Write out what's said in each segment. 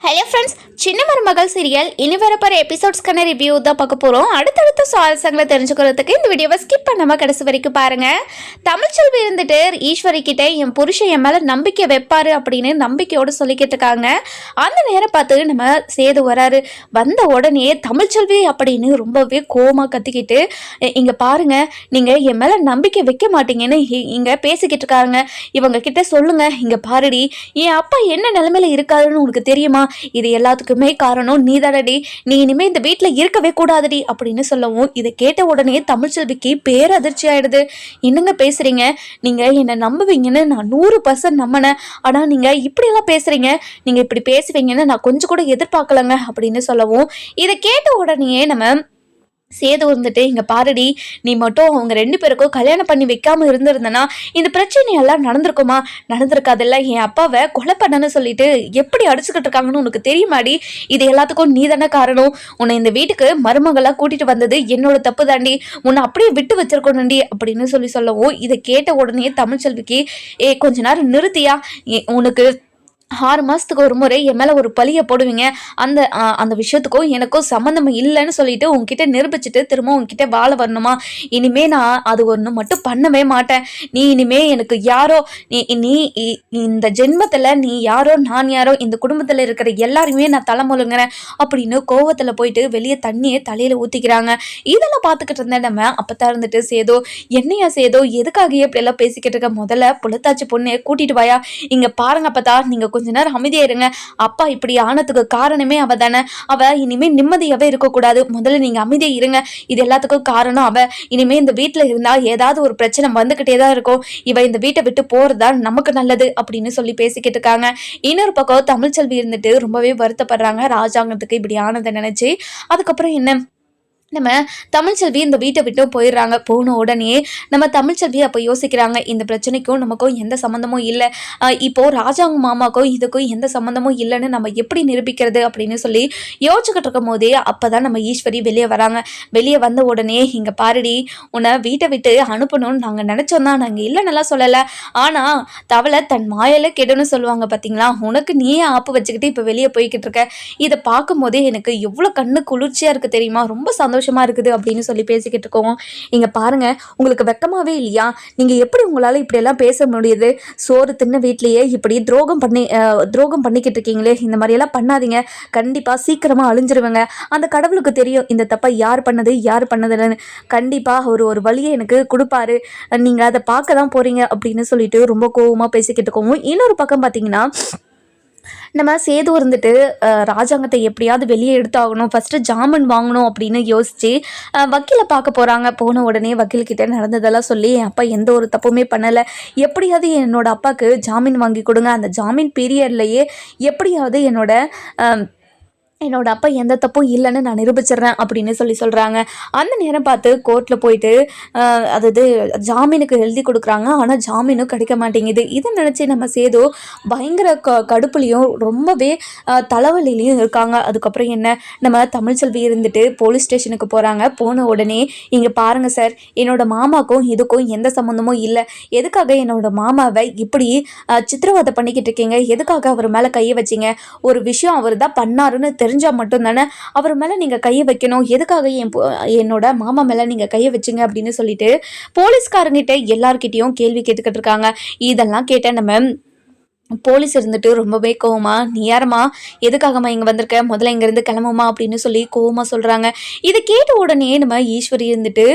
Hello friends, சின்ன மருமகள் serial இனி வரப்போகிற எபிசோட்ஸ்க்கான ரிவ்யூ தான் பார்க்க போகிறோம். அடுத்தடுத்த சுவாரஸ்யங்களை தெரிஞ்சுக்கிறதுக்கு இந்த வீடியோவை ஸ்கிப் பண்ணாமல் கடைசி வரைக்கும் பாருங்கள். தமிழ்ச்செல்வி இருந்துட்டு ஈஸ்வரி கிட்டே என் புருஷன் என் மேலே நம்பிக்கை வைப்பார் அப்படின்னு நம்பிக்கையோடு சொல்லிக்கிட்டு இருக்காங்க. அந்த நேரம் பார்த்து நம்ம சேது வராரு. வந்த உடனே தமிழ்ச்செல்வி அப்படின்னு ரொம்பவே கோவமாக கத்திக்கிட்டு, இங்கே பாருங்கள், நீங்கள் என் மேலே நம்பிக்கை வைக்க மாட்டீங்கன்னு இங்கே பேசிக்கிட்டு இருக்காங்க. இவங்க கிட்ட சொல்லுங்க, இங்கே பாருடி, என் அப்பா என்ன நிலைமையில இருக்காருன்னு உனக்கு தெரியுமா? இது எல்லாத்துக்குமே காரணம் நீதானடி. நீ இனிமே இந்த வீட்டில் இருக்கவே கூடாதுடி அப்படின்னு சொல்லவும், இதை கேட்ட உடனே தமிழ்ச்செல்விக்கு பேரதிர்ச்சி ஆயிடுது. என்னங்க பேசுறீங்க? நீங்க என்னை நம்புவீங்கன்னு நான் 100% நம்பினேன். ஆனா நீங்க இப்படியெல்லாம் பேசுறீங்க, நீங்க இப்படி பேசுவீங்கன்னு நான் கொஞ்சம் கூட எதிர்பார்க்கலங்க அப்படின்னு சொல்லவும், இதை கேட்ட உடனே நம்ம சேது வந்துட்டு, இங்கே பாருடி, நீ மட்டும் அவங்க 2 பேருக்கும் கல்யாணம் பண்ணி வைக்காமல் இருந்திருந்தனா இந்த பிரச்சனையெல்லாம் நடந்திருக்குமா? நடந்திருக்காதுல்ல. என் அப்பாவை கொலை பண்ணன்னு சொல்லிட்டு எப்படி அடிச்சுக்கிட்டு இருக்காங்கன்னு உனக்கு தெரியுமாடி? இது எல்லாத்துக்கும் நீ தானே காரணம். உன்னை இந்த வீட்டுக்கு மருமகளாக கூட்டிட்டு வந்தது என்னோட தப்பு தாண்டி. உன்னை அப்படியே விட்டு வச்சிருக்கணும்டி அப்படின்னு சொல்லவும், இதை கேட்ட உடனே தமிழ்ச்செல்விக்கு, கொஞ்ச நேரம் நிறுத்தியா? உனக்கு 6 மாதத்துக்கு ஒரு முறை என் மேலே ஒரு பழியை போடுவீங்க. அந்த விஷயத்துக்கும் எனக்கும் சம்மந்தம் இல்லைன்னு சொல்லிட்டு உங்ககிட்ட நிரூபிச்சுட்டு திரும்ப உங்ககிட்ட வாழ வரணுமா? இனிமே நான் அது ஒன்று மட்டும் பண்ணவே மாட்டேன். நீ இனிமே எனக்கு யாரோ, நீ இந்த ஜென்மத்தில் நீ யாரோ நான் யாரோ, இந்த குடும்பத்தில் இருக்கிற எல்லாருமே நான் தலைமுழுங்கிறேன் அப்படின்னு கோவத்தில் போயிட்டு வெளியே தண்ணியை தலையில் ஊற்றிக்கிறாங்க. இதெல்லாம் பார்த்துக்கிட்டு இருந்தேன் நம்ம. அப்போத்தான் இருந்துட்டு, சேதோ என்னையா சேதோ, எதுக்காக இப்படியெல்லாம் பேசிக்கிட்டு இருக்க? முதல்ல புலத்தாச்சி பொண்ணு கூட்டிட்டு வாயா. இங்கே பாருங்க அப்பத்தா, நீங்கள் கொஞ்ச நேரம் அமைதியா இருங்க. அப்பா இப்படி ஆனதுக்கு காரணமே அவ தானே. அவ இனிமே நிம்மதியாவே இருக்கக்கூடாது. முதல்ல நீங்க அமைதியா இருங்க. இது எல்லாத்துக்கும் காரணம் அவ. இனிமே இந்த வீட்டுல இருந்தா ஏதாவது ஒரு பிரச்சனை வந்துகிட்டே தான் இருக்கும். இவ இந்த வீட்டை விட்டு போறதா நமக்கு நல்லது அப்படின்னு சொல்லி பேசிக்கிட்டு இருக்காங்க. இன்னொரு பக்கம் தமிழ்ச்செல்வி இருந்துட்டு ரொம்பவே வருத்தப்படுறாங்க ராஜாங்கத்துக்கு இப்படி ஆனதை நினைச்சு. அதுக்கப்புறம் என்ன, நம்ம தமிழ்ச்செல்வி இந்த வீட்டை விட்டு போயிடுறாங்க. போன உடனே நம்ம தமிழ்ச்செல்வி அப்போ யோசிக்கிறாங்க, இந்த பிரச்சனைக்கும் நமக்கும் எந்த சம்மந்தமும் இல்லை. இப்போது ராஜாங்க மாமாக்கும் இதுக்கும் எந்த சம்மந்தமும் இல்லைன்னு நம்ம எப்படி நிரூபிக்கிறது அப்படின்னு சொல்லி யோசிச்சுக்கிட்டு இருக்கும் போதே அப்போ தான் நம்ம ஈஸ்வரி வெளியே வராங்க. வெளியே வந்த உடனே, இங்கே பாருடி, உன்னை வீட்டை விட்டு அனுப்பணும்னு நாங்கள் நினச்சோம் தான், நாங்கள் இல்லைன்னெல்லாம் சொல்லலை. ஆனால் தவளை தன் மாயில கெடுன்னு சொல்லுவாங்க பார்த்தீங்களா? உனக்கு நீயே ஆப்பு வச்சுக்கிட்டு இப்போ வெளியே போய்கிட்டு இருக்க. இதை பார்க்கும் போதே எனக்கு எவ்வளோ கண்ணு குளிர்ச்சியாக இருக்குது தெரியுமா? ரொம்ப சந்தோஷமாக இருக்குது அப்படின்னு சொல்லி பேசிக்கிட்டு இருக்கோம். இங்க பாருங்க, உங்களுக்கு வெக்கமாவே இல்லையா? நீங்க எப்படி உங்களால இப்படி எல்லாம் பேச முடியுது? சோறு தின்ன வீட்லயே இப்படி துரோகம் பண்ணிக்கிட்டு இருக்கீங்களே, இந்த மாதிரி எல்லாம் பண்ணாதீங்க. கண்டிப்பா சீக்கிரமா அழிஞ்சிருவங்க. அந்த கடவுளுக்கு தெரியும் இந்த தப்பை யார் பண்ணது யார் பண்ணதுன்னு. கண்டிப்பா அவர் ஒரு வழியை எனக்கு கொடுப்பாரு. நீங்க அதை பார்க்க தான் போறீங்க அப்படின்னு சொல்லிட்டு ரொம்ப கோவமா பேசிக்கிட்டு இருக்கோம். இன்னொரு பக்கம் பார்த்தீங்கன்னா, நம்ம சேது இருந்துட்டு ராஜாங்கத்தை எப்படியாவது வெளியே எடுத்தாகணும், ஃபஸ்ட்டு ஜாமீன் வாங்கணும் அப்படின்னு யோசித்து வக்கீலை பார்க்க போகிறாங்க. போன உடனே வக்கீல்கிட்ட நடந்ததெல்லாம் சொல்லி, என் அப்பா எந்த ஒரு தப்புமே பண்ணலை, எப்படியாவது என்னோடய அப்பாவுக்கு ஜாமீன் வாங்கி கொடுங்க, அந்த ஜாமீன் பீரியட்லேயே எப்படியாவது என்னோட அப்பா எந்த தப்பும் இல்லைன்னு நான் நிரூபிச்சிடுறேன் அப்படின்னு சொல்கிறாங்க. அந்த நேரம் பார்த்து கோர்ட்டில் போயிட்டு அதாவது ஜாமீனுக்கு எழுதி கொடுக்குறாங்க. ஆனால் ஜாமீனும் கிடைக்க மாட்டேங்குது. இதை நினச்சி நம்ம சேது பயங்கர கடுப்புலையும் ரொம்பவே தலைவலிலையும் இருக்காங்க. அதுக்கப்புறம் என்ன, நம்ம தமிழ்ச்செல்வி இருந்துட்டு போலீஸ் ஸ்டேஷனுக்கு போகிறாங்க. போன உடனே, இங்கே பாருங்கள் சார், என்னோட மாமாக்கும் இதுக்கும் எந்த சம்மந்தமும் இல்லை. எதுக்காக என்னோட மாமாவை இப்படி சித்திரவதை பண்ணிக்கிட்டு இருக்கீங்க? எதுக்காக அவர் மேலே கையை வச்சிங்க? ஒரு விஷயம் அவர் தான் பண்ணாருன்னு தெரிஞ்சால் மட்டும்தானே அவர் மேலே நீங்கள் கையை வைக்கணும். எதுக்காக என்னோட மாமா மேலே நீங்கள் கையை வச்சிங்க அப்படின்னு சொல்லிட்டு போலீஸ்காரங்கிட்ட எல்லார்கிட்டையும் கேள்வி கேட்டுக்கிட்டு இருக்காங்க. இதெல்லாம் கேட்ட நம்ம போலீஸ் இருந்துட்டு ரொம்பவே கோவமா, நீ யாரம்மா, எதுக்காகம்மா இங்கே வந்திருக்க, முதல்ல இங்கேருந்து கிளம்புமா அப்படின்னு சொல்லி கோவமாக சொல்கிறாங்க. இதை கேட்ட உடனே நம்ம ஈஸ்வரி இருந்துட்டு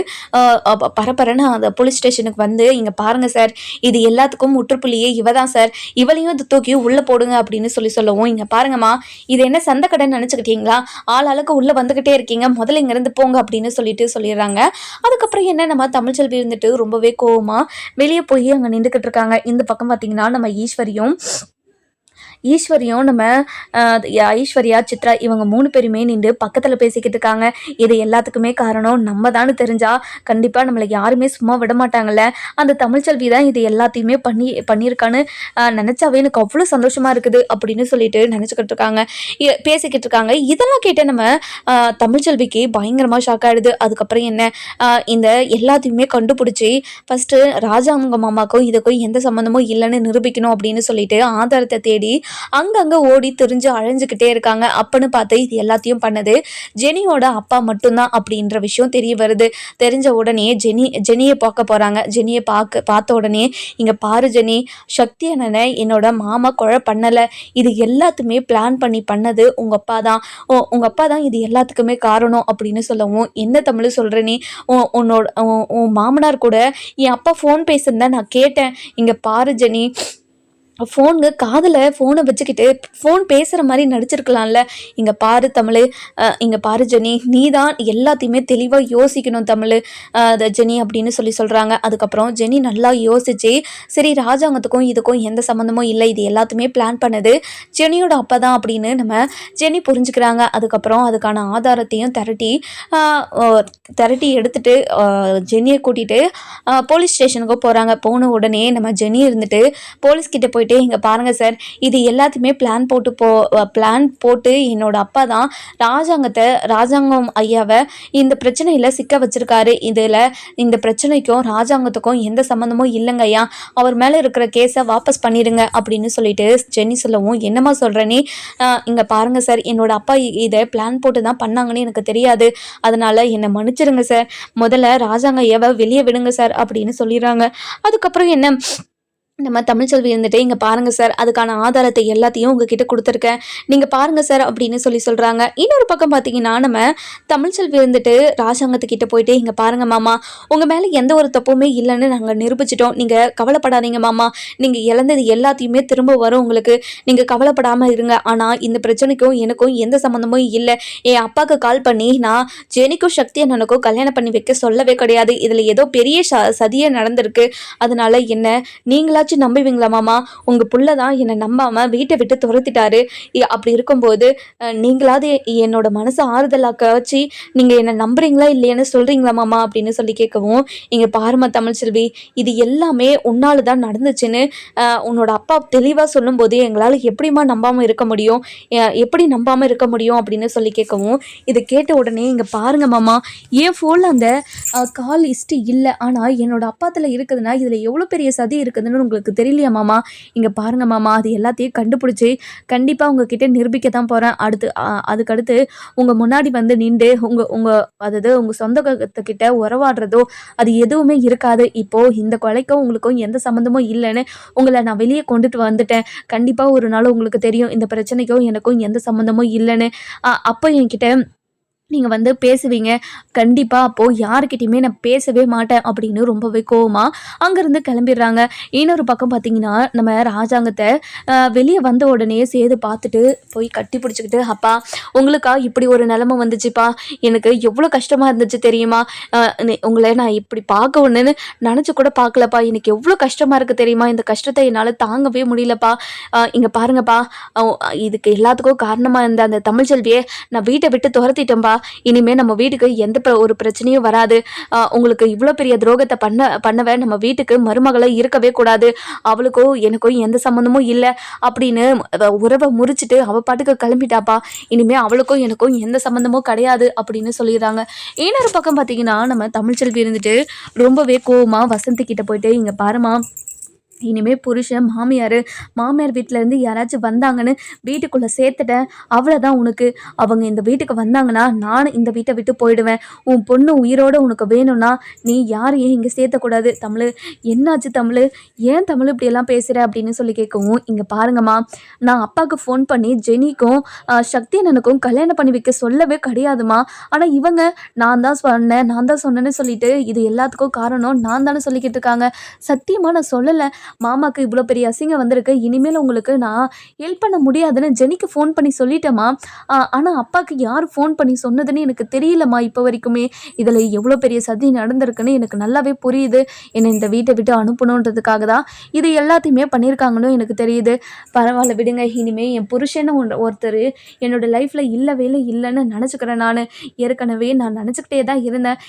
பரபரன்னு அந்த போலீஸ் ஸ்டேஷனுக்கு வந்து, இங்கே பாருங்கள் சார், இது எல்லாத்துக்கும் முற்றுப்புள்ளியே இவ தான் சார், இவளையும் இது தூக்கி உள்ளே போடுங்க அப்படின்னு சொல்லவும், இங்கே பாருங்கம்மா, இது என்ன சந்தை கடைன்னு நினச்சிக்கிட்டீங்களா? ஆளுக்கு உள்ளே வந்துக்கிட்டே இருக்கீங்க, முதல்ல இங்கேருந்து போங்க அப்படின்னு சொல்லிடுறாங்க. அதுக்கப்புறம் என்ன, நம்ம தமிழ்ச்செல்வி இருந்துட்டு ரொம்பவே கோவமாக வெளியே போய் அங்கே நின்றுக்கிட்டு இருக்காங்க. இந்த பக்கம் பார்த்தீங்கன்னா நம்ம ஈஸ்வரியும் நம்ம ஐஸ்வர்யா, சித்ரா இவங்க 3 பேருமே நின்று பக்கத்தில் பேசிக்கிட்டு இருக்காங்க. இது எல்லாத்துக்குமே காரணம் நம்ம தான் தெரிஞ்சா கண்டிப்பாக நம்மளை யாருமே சும்மா விட மாட்டாங்கல்ல. அந்த தமிழ்ச்செல்வி தான் இது எல்லாத்தையுமே பண்ணியிருக்கான்னு நினச்சாவே எனக்கு அவ்வளோ சந்தோஷமாக இருக்குது அப்படின்னு சொல்லிட்டு நினச்சிக்கிட்டு இருக்காங்க, பேசிக்கிட்டு இருக்காங்க. இதெல்லாம் கேட்டு நம்ம தமிழ்ச்செல்விக்கு பயங்கரமாக ஷாக் ஆகிடுது. அதுக்கப்புறம் என்ன, இந்த எல்லாத்தையுமே கண்டுபிடிச்சி ஃபஸ்ட்டு ராஜாங்க மாமாக்கும் இதுக்கும் எந்த சம்மந்தமும் இல்லைன்னு நிரூபிக்கணும் அப்படின்னு சொல்லிட்டு ஆதாரத்தை தேடி அங்கங்கே ஓடி திரிஞ்சு அழைஞ்சிக்கிட்டே இருக்காங்க. அப்பன்னு பார்த்து இது எல்லாத்தையும் பண்ணது ஜெனியோட அப்பா மட்டும்தான் அப்படின்ற விஷயம் தெரிய வருது. தெரிஞ்ச உடனே ஜெனியை பார்க்க போகிறாங்க. ஜெனியை பார்த்த உடனே இங்கே பாரு ஜெனி, சக்தி அண்ணனை என்னோட மாமா கொலை பண்ணலை, இது எல்லாத்துமே பிளான் பண்ணி பண்ணது உங்கள் அப்பா தான், உங்கள் அப்பா தான் இது எல்லாத்துக்குமே காரணம் அப்படின்னு சொல்லவும், என்ன தமிழ் சொல்கிற நீ, உன்னோட உன் மாமனார் கூட என் அப்பா ஃபோன் பேசுறதா நான் கேட்டேன். இங்கே பாரு ஜெனி, காதில் ஃபோனை வச்சுக்கிட்டு ஃபோன் பேசுகிற மாதிரி நடிச்சிருக்கலாம்ல. இங்கே பாரு தமிழ், இங்கே பாரு ஜெனி, நீ தான் எல்லாத்தையுமே தெளிவாக யோசிக்கணும் தமிழ் ஜெனி அப்படின்னு சொல்கிறாங்க. அதுக்கப்புறம் ஜெனி நல்லா யோசிச்சு, சரி ராஜாங்கத்துக்கும் இதுக்கும் எந்த சம்மந்தமும் இல்லை, இது எல்லாத்தையுமே பிளான் பண்ணது ஜெனியோட அப்பா தான் அப்படின்னு நம்ம ஜெனி புரிஞ்சுக்கிறாங்க. அதுக்கப்புறம் அதுக்கான ஆதாரத்தையும் திரட்டி எடுத்துட்டு ஜெனியை கூட்டிகிட்டு போலீஸ் ஸ்டேஷனுக்கு போகிறாங்க. போன உடனே நம்ம ஜெனி இருந்துட்டு போலீஸ்கிட்ட போயிட்டு, இங்கே பாருங்கள் சார், இது எல்லாத்தையுமே பிளான் போட்டு என்னோட அப்பா தான் ராஜாங்கம் ஐயாவை இந்த பிரச்சனையில் சிக்க வச்சிருக்காரு. இந்த பிரச்சனைக்கும் ராஜாங்கத்துக்கும் எந்த சம்மந்தமும் இல்லைங்க ஐயா, அவர் மேலே இருக்கிற கேஸை வாபஸ் பண்ணிடுங்க அப்படின்னு சொல்லிட்டு ஜெனி சொல்லவும், என்னம்மா சொல்கிற நீ, இங்கே பாருங்கள் சார், என்னோட அப்பா இதை பிளான் போட்டு தான் பண்ணாங்கன்னு எனக்கு தெரியாது, அதனால் என்னை மன்னிச்சிருங்க சார், முதல்ல ராஜாங்க ஐயாவை வெளியே விடுங்க சார் அப்படின்னு சொல்லிடுறாங்க. அதுக்கப்புறம் என்ன, நம்ம தமிழ்ச்செல்வி இருந்துட்டு, இங்கே பாருங்கள் சார், அதுக்கான ஆதாரத்தை எல்லாத்தையும் உங்ககிட்ட கொடுத்துருக்கேன், நீங்கள் பாருங்கள் சார் அப்படின்னு சொல்கிறாங்க. இன்னொரு பக்கம் பார்த்தீங்கன்னா, நம்ம தமிழ்ச்செல்வி இருந்துட்டு ராஜாங்கத்துக்கிட்ட போயிட்டு, இங்கே பாருங்கள் மாமா, உங்கள் மேலே எந்த ஒரு தப்புமே இல்லைன்னு நாங்கள் நிரூபிச்சிட்டோம், நீங்கள் கவலைப்படாதீங்க மாமா, நீங்கள் இழந்தது எல்லாத்தையுமே திரும்ப வரும் உங்களுக்கு, நீங்கள் கவலைப்படாமல் இருங்க. ஆனால் இந்த பிரச்சனைக்கும் எனக்கும் எந்த சம்மந்தமும் இல்லை. என் அப்பாவுக்கு கால் பண்ணி நான் ஜெனிக்கும் சக்தி அண்ணனுக்கும் கல்யாணம் பண்ணி வைக்க சொல்லவே கிடையாது, இதில் ஏதோ பெரிய சதியே நடந்திருக்கு, அதனால என்ன நீங்களா நம்புவீங்களா மாமா, உங்க புள்ள தான் என்னை நம்பாம வீட்டை விட்டு துரத்திட்டாரு, அப்படி இருக்கும்போது நீங்களாவது என்னோட மனசை ஆறுதலாக்க வச்சு நீங்க என்ன நம்புறீங்களா இல்லையான்னு சொல்றீங்களா மாமா அப்படின்னு கேட்கவும், இங்க பாருமா தமிழ்ச்செல்வி, இது எல்லாமே உன்னால தான் நடந்துச்சுன்னு உன்னோட அப்பா தெளிவா சொல்லும் போது எங்களால் எப்படிமா நம்பாம இருக்க முடியும், அப்படின்னு கேட்கவும், இது கேட்ட உடனே இங்க பாருங்க மாமா, என் போன்ல அந்த கால் ஹிஸ்ட்ரி இல்லை, ஆனா என்னோட அப்பாத்துல இருக்குதுன்னா இதுல எவ்வளவு பெரிய சதி இருக்குதுன்னு உங்களுக்கு தெரியலையா மாமா, இங்கே பாருங்கள் மாமா, அது எல்லாத்தையும் கண்டுபிடிச்சி கண்டிப்பாக உங்ககிட்ட நிரூபிக்க தான் போகிறேன். அதுக்கடுத்து உங்கள் முன்னாடி வந்து நின்று உங்கள் சொந்தக்கிட்ட உறவாடுறதோ அது எதுவுமே இருக்காது. இப்போது இந்த கொலைக்கும் உங்களுக்கும் எந்த சம்மந்தமும் இல்லைன்னு உங்களை நான் வெளியே கொண்டுட்டு வந்துட்டேன். கண்டிப்பாக ஒரு நாள் உங்களுக்கு தெரியும் இந்த பிரச்சனைக்கும் எனக்கும் எந்த சம்மந்தமும் இல்லைன்னு. அப்போ என்கிட்ட நீங்கள் வந்து பேசுவீங்க கண்டிப்பாக, அப்போது யாருக்கிட்டையுமே நான் பேசவே மாட்டேன் அப்படின்னு ரொம்பவே கோவமாக அங்கேருந்து கிளம்பிடுறாங்க. இன்னொரு பக்கம் பார்த்தீங்கன்னா, நம்ம ராஜாங்கத்தை வெளியே வந்த உடனே சேது பார்த்துட்டு போய் கட்டி பிடிச்சிக்கிட்டு, அப்பா உங்களுக்கா இப்படி ஒரு நிலைமை வந்துச்சுப்பா, எனக்கு எவ்வளோ கஷ்டமாக இருந்துச்சு தெரியுமா, உங்களை நான் இப்படி பார்க்க ஒன்றுன்னு நினச்சி கூட பார்க்கலப்பா, எனக்கு எவ்வளோ கஷ்டமாக இருக்குது தெரியுமா, இந்த கஷ்டத்தை என்னால் தாங்கவே முடியலப்பா, இங்கே பாருங்கப்பா, இதுக்கு எல்லாத்துக்கும் காரணமாக இருந்த அந்த தமிழ்ச்செல்வியை நான் வீட்டை விட்டு துரத்திட்டேன்ப்பா, இனிமேல் நம்ம வீட்டுக்கு எந்த ஒரு பிரச்சனையும் வராது, உங்களுக்கு இவ்வளோ பெரிய துரோகத்தை பண்ணவே நம்ம வீட்டுக்கு மருமகளை இருக்கவே கூடாது, அவளுக்கும் எனக்கும் எந்த சம்மந்தமும் இல்லை அப்படின்னு உறவை முறிச்சிட்டு அவள் பாட்டுக்கு கிளம்பிட்டாப்பா, இனிமேல் அவளுக்கும் எனக்கும் எந்த சம்மந்தமும் கிடையாது அப்படின்னு சொல்லிடுறாங்க. இன்னொரு பக்கம் பார்த்தீங்கன்னா, நம்ம தமிழ்ச்செல்வி இருந்துட்டு ரொம்பவே கோவமாக வசந்தி கிட்ட போயிட்டு, இங்கே பாருமா, இனிமேல் புருஷன் மாமியார் வீட்டிலேருந்து யாராச்சும் வந்தாங்கன்னு வீட்டுக்குள்ளே சேர்த்துட்டேன், அவ்வளோதான் உனக்கு, அவங்க இந்த வீட்டுக்கு வந்தாங்கன்னா நான் இந்த வீட்டை விட்டு போயிடுவேன், உன் பொண்ணு உயிரோடு உனக்கு வேணும்னா நீ யாரையும் இங்கே சேர்த்தக்கூடாது. தமிழ் என்னாச்சு தமிழ், ஏன் தமிழ் இப்படியெல்லாம் பேசுகிற அப்படின்னு கேட்கவும், இங்கே பாருங்கம்மா, நான் அப்பாவுக்கு ஃபோன் பண்ணி ஜெனிக்கும் சக்தி அண்ணனுக்கும் கல்யாணம் பண்ணி வைக்க சொல்லவே கிடையாதுமா, ஆனால் இவங்க நான் தான் சொன்னேன்னு சொல்லிட்டு இது எல்லாத்துக்கும் காரணம் நான் தானே சொல்லிக்கிட்டு இருக்காங்க, சத்தியமாக நான் சொல்லலை, மாமாக்கு இவ்வளோ பெரிய அசிங்கம் வந்திருக்கு, இனிமேல் உங்களுக்கு நான் ஹெல்ப் பண்ண முடியாதுன்னு ஜெனிக்கு ஃபோன் பண்ணி சொல்லிட்டேம்மா, ஆனால் அப்பாவுக்கு யார் ஃபோன் பண்ணி சொன்னதுன்னு எனக்கு தெரியலம்மா, இப்போ வரைக்குமே இதில் எவ்வளோ பெரிய சதி நடந்திருக்குன்னு எனக்கு நல்லாவே புரியுது, என்னை இந்த வீட்டை விட்டு அனுப்பணுன்றதுக்காக தான் இது எல்லாத்தையுமே பண்ணியிருக்காங்கன்னு எனக்கு தெரியுது, பரவாயில்ல விடுங்க, இனிமேல் என் புருஷன்னு ஒருத்தர் என்னோடய லைஃப்பில் இல்லைன்னு நினச்சிக்கிறேன், நான் ஏற்கனவே நான் நினச்சிக்கிட்டே தான் இருந்தேன்,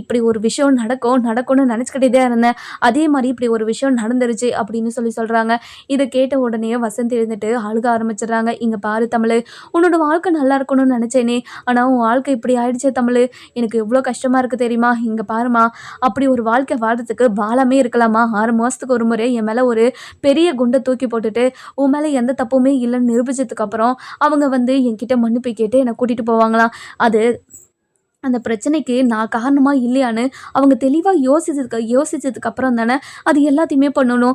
இப்படி ஒரு விஷயம் நடக்கும்னு நினச்சிக்கிட்டே தான் இருந்தேன், அதே மாதிரி இப்படி ஒரு விஷயம் நடந்துருச்சு, போச்சு அப்படின்னு சொல்கிறாங்க. இதை கேட்ட உடனே வசந்த் எழுந்துட்டு அழுக ஆரம்பிச்சிடுறாங்க. இங்கே பாரு தமிழ், உன்னோட வாழ்க்கை நல்லா இருக்கணும்னு நினச்சேனே, ஆனால் உன் வாழ்க்கை இப்படி ஆயிடுச்சே தமிழ், எனக்கு எவ்வளோ கஷ்டமாக இருக்குது தெரியுமா? இங்கே பாருமா, அப்படி ஒரு வாழ்க்கை வாழ்றதுக்கு வாழாமே இருக்கலாமா? 6 மாதத்துக்கு ஒரு முறை என் மேலே ஒரு பெரிய குண்டை தூக்கி போட்டுட்டு உன் மேலே எந்த தப்புமே இல்லைன்னு நிரூபிச்சதுக்கப்புறம் அவங்க என்கிட்ட மன்னிப்பு கேட்டு என்னை கூட்டிகிட்டு போவாங்களாம். அது அந்த பிரச்சனைக்கு நான் காரணமா இல்லையான்னு அவங்க தெளிவாக யோசிச்சதுக்கு அப்புறம் தானே அது எல்லாத்தையுமே பண்ணணும்.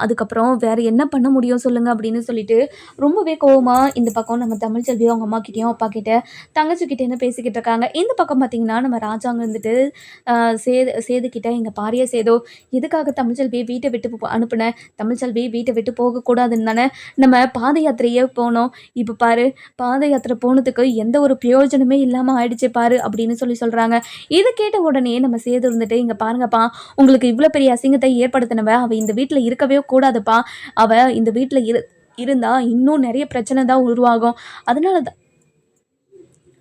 அதுக்கப்புறம் வேறு என்ன பண்ண முடியும் சொல்லுங்கள் அப்படின்னு சொல்லிட்டு ரொம்பவே கோவமாக இந்த பக்கம் நம்ம தமிழ்ச்செல்வி அவங்க அம்மா கிட்டேயும் அப்பா கிட்ட தங்கச்சிக்கிட்டேன்னு பேசிக்கிட்டு இருக்காங்க. இந்த பக்கம் பார்த்திங்கன்னா நம்ம ராஜாங்க சேதுக்கிட்ட எங்கள் பாரிய சேதோ, எதுக்காக தமிழ்ச்செல்வி வீட்டை விட்டு அனுப்புனேன், தமிழ்ச்செல்வி வீட்டை விட்டு போகக்கூடாதுன்னு தானே நம்ம பாத யாத்திரையே போனோம். இப்போ பாரு, பாத யாத்திரை போனதுக்கு எந்த ஒரு பிரயோஜனமே இல்லாமல் ஆயிடுச்சு பாரு அப்படின்னு சொல்கிறாங்க. இது கேட்ட உடனே நம்ம சேது இங்க பாருங்கப்பா, உங்களுக்கு இவ்வளோ பெரிய அசிங்கத்தை ஏற்படுத்தினவ அவ இந்த வீட்டில் இருக்கவே கூடாதுப்பா. அவ இந்த வீட்டில் இருந்தா இன்னும் நிறைய பிரச்சனை தான் உருவாகும்.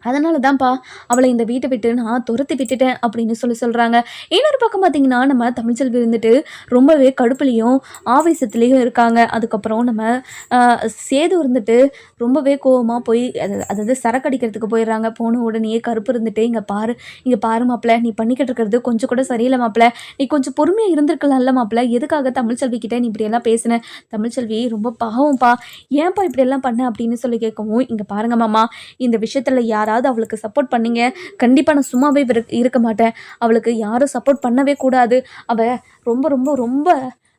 அதனால தான்ப்பா அவளை இந்த வீட்டை விட்டு நான் துரத்தி விட்டுட்டேன் அப்படின்னு சொல்கிறாங்க. இன்னொரு பக்கம் பார்த்திங்கன்னா நம்ம தமிழ்ச்செல்வி ரொம்பவே கடுப்புலையும் ஆவேசத்துலேயும் இருக்காங்க. அதுக்கப்புறம் நம்ம சேது ரொம்பவே கோவமாக போய் அதாவது சரக்கடிக்கிறதுக்கு போயிடுறாங்க. போன உடனே கருப்பு இங்கே பாரு மாப்பிள்ள, நீ பண்ணிக்கிட்டு இருக்கிறது கொஞ்சம் கூட சரியில்லை மாப்பிள்ள, நீ கொஞ்சம் பொறுமையாக இருந்திருக்கலாம்ல மாப்பிள்ள, எதுக்காக தமிழ்ச்செல்வி கிட்டே நீ இப்படியெல்லாம் பேசின, தமிழ்ச்செல்வி ரொம்ப பாவம்ப்பா, ஏன்ப்பா இப்படியெல்லாம் பண்ண அப்படின்னு கேட்கவும், இங்கே பாருங்க மாமா, இந்த விஷயத்தில் யாராவது அவளுக்கு சப்போர்ட் பண்ணீங்க, கண்டிப்பாக நான் சும்மாவே இருக்க மாட்டேன். அவளுக்கு யாரும் சப்போர்ட் பண்ணவே கூடாது. அவள் ரொம்ப ரொம்ப ரொம்ப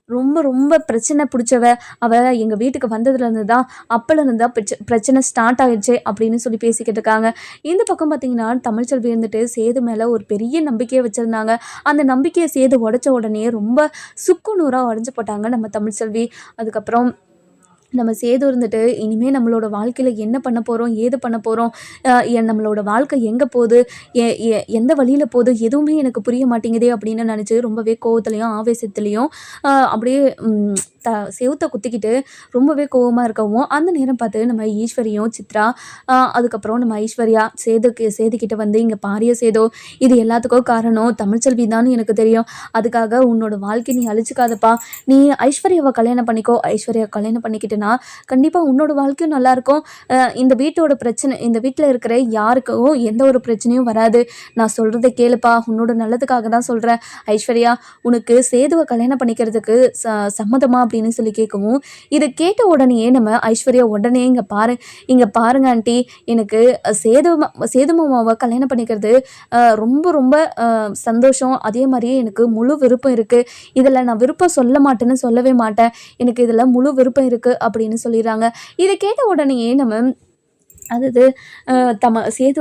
ரொம்ப ரொம்ப பிரச்சனை பிடிச்சவ. அவள் எங்கள் வீட்டுக்கு வந்ததுலேருந்து தான் அப்போலேருந்து தான் பிரச்சனை ஸ்டார்ட் ஆகிடுச்சு அப்படின்னு பேசிக்கிட்டு இருக்காங்க. இந்த பக்கம் பார்த்திங்கன்னா தமிழ்ச்செல்வி சேது மேலே ஒரு பெரிய நம்பிக்கையை வச்சுருந்தாங்க. அந்த நம்பிக்கையை சேது உடைச்ச உடனே ரொம்ப சுக்குநூறாக உடஞ்சி போட்டாங்க நம்ம தமிழ்ச்செல்வி. அதுக்கப்புறம் நம்ம சேது இனிமேல் நம்மளோட வாழ்க்கையில் என்ன பண்ண போகிறோம், ஏது பண்ண போகிறோம், நம்மளோட வாழ்க்கை எங்கே போகுது, எந்த வழியில் போகுது, எதுவுமே எனக்கு புரிய மாட்டேங்குதே அப்படின்னு நினச்சி ரொம்பவே கோவத்துலேயும் ஆவேசத்துலேயும் அப்படியே செவுத்தை குத்திக்கிட்டு ரொம்பவே கோவமாக இருக்கவும், அந்த நேரம் பார்த்து நம்ம ஈஸ்வரியும் சித்ரா அதுக்கப்புறம் நம்ம ஐஸ்வர்யா சேதுக்கிட்ட இங்கே பாரிய சேதோ, இது எல்லாத்துக்கும் காரணம் தமிழ்ச்செல்வி தான் எனக்கு தெரியும், அதுக்காக உன்னோட வாழ்க்கை நீ அழிச்சிக்காதப்பா, நீ ஐஸ்வர்யாவை கல்யாணம் பண்ணிக்கோ, ஐஸ்வர்யா கல்யாணம் பண்ணிக்கிட்டுனா கண்டிப்பாக உன்னோட வாழ்க்கையும் நல்லாயிருக்கும், இந்த வீட்டோட பிரச்சனை, இந்த வீட்டில் இருக்கிற யாருக்கும் எந்த ஒரு பிரச்சனையும் வராது, நான் சொல்கிறத கேளுப்பா, உன்னோட நல்லதுக்காக தான் சொல்கிறேன், ஐஸ்வர்யா உனக்கு சேதுவை கல்யாணம் பண்ணிக்கிறதுக்கு சம்மதமா அப்படின்னு கேட்கவும், இதை கேட்ட உடனே நம்ம ஐஸ்வர்யா உடனே இங்கே பாருங்க ஆண்டி, எனக்கு சேது மாமாவை கல்யாணம் பண்ணிக்கிறது ரொம்ப ரொம்ப சந்தோஷம், அதே மாதிரியே எனக்கு முழு விருப்பம் இருக்குது, இதில் நான் விருப்பம் சொல்ல மாட்டேன்னு சொல்லவே மாட்டேன், எனக்கு இதில் முழு விருப்பம் இருக்குது அப்படின்னு சொல்லிடுறாங்க. இதை கேட்ட உடனே நம்ம அதாவது சேது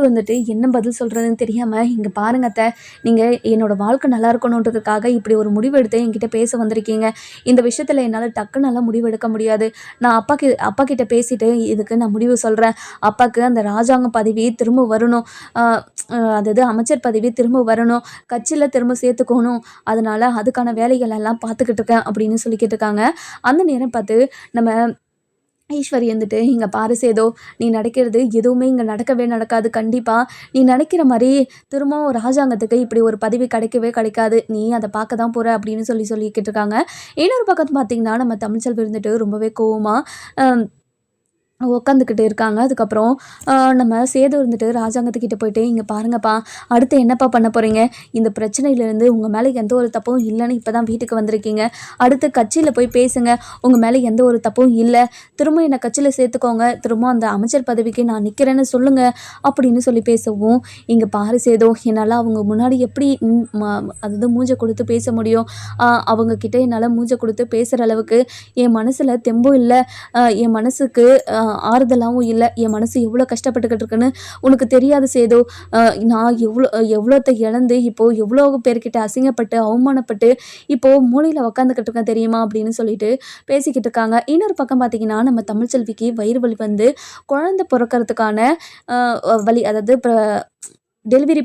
என்ன பதில் சொல்கிறதுன்னு தெரியாமல், இங்கே பாருங்க அத்தை, நீங்கள் என்னோடய வாழ்க்கை நல்லா இருக்கணுன்றதுக்காக இப்படி ஒரு முடிவு எடுத்து என்கிட்ட பேச வந்திருக்கீங்க, இந்த விஷயத்தில் என்னால் டக்குன்னெல்லாம் முடிவு எடுக்க முடியாது, நான் அப்பா கிட்ட பேசிவிட்டு இதுக்கு நான் முடிவு சொல்கிறேன், அப்பாவுக்கு அந்த ராஜாங்க பதவி திரும்ப வரணும், அதாவது அமைச்சர் பதவி திரும்ப வரணும், கட்சியில் திரும்ப சேர்த்துக்கணும், அதனால் அதுக்கான வேலைகள் எல்லாம் பார்த்துக்கிட்டு இருக்கேன் அப்படின்னு சொல்லிக்கிட்டு இருக்காங்க. அந்த நேரம் பார்த்து நம்ம ஈஸ்வரி இங்கே பாரு சேதோ, நீ நடக்கிறது எதுவுமே இங்கே நடக்கவே நடக்காது, கண்டிப்பாக நீ நினைக்கிற மாதிரி திரும்பவும் ராஜாங்கத்துக்கு இப்படி ஒரு பதவி கிடைக்கவே கிடைக்காது, நீ அதை பார்க்க தான் போகிற அப்படின்னு சொல்லிக்கிட்டு இருக்காங்க. இன்னொரு பக்கத்து பார்த்திங்கன்னா நம்ம தமிழ்ச்செல்வி ரொம்பவே கோவமாக உட்காந்துக்கிட்டு இருக்காங்க. அதுக்கப்புறம் நம்ம சேது ராஜாங்கத்துக்கிட்ட போயிட்டு, இங்கே பாருங்கப்பா, அடுத்து என்னப்பா பண்ண போகிறீங்க, இந்த பிரச்சனையிலேருந்து உங்கள் மேலே எந்த ஒரு தப்பும் இல்லைன்னு இப்போ தான் வீட்டுக்கு வந்திருக்கீங்க, அடுத்து கட்சியில் போய் பேசுங்க, உங்கள் மேலே எந்த ஒரு தப்பும் இல்லை, திரும்ப என்னை கட்சியில் சேர்த்துக்கோங்க, திரும்ப அந்த அமைச்சர் பதவிக்கு நான் நிற்கிறேன்னு சொல்லுங்கள் அப்படின்னு பேசவும், இங்கே பாரு சேதோ, என்னால் அவங்க முன்னாடி எப்படி அதாவது மூஞ்சை கொடுத்து பேச முடியும், அவங்கக்கிட்ட என்னால் மூஞ்சை கொடுத்து பேசுகிற அளவுக்கு என் மனசில் தெம்பும் இல்லை, என் மனசுக்கு ஆறுதலாகவும் இல்லை, என் மனசு எவ்வளோ கஷ்டப்பட்டுக்கிட்டு இருக்குன்னு உனக்கு தெரியாது சேதோ, நான் எவ்வளோத்தை இழந்து இப்போது எவ்வளோ பேர்கிட்ட அசிங்கப்பட்டு அவமானப்பட்டு இப்போது மூலையில் உக்காந்துக்கிட்டு இருக்கேன் தெரியுமா அப்படின்னு சொல்லிட்டு பேசிக்கிட்டு இருக்காங்க. இன்னொரு பக்கம் பார்த்திங்கன்னா நம்ம தமிழ்ச்செல்விக்கு வயிறு வலி குழந்தை பிறக்கிறதுக்கான வலி, அதாவது டெலிவரி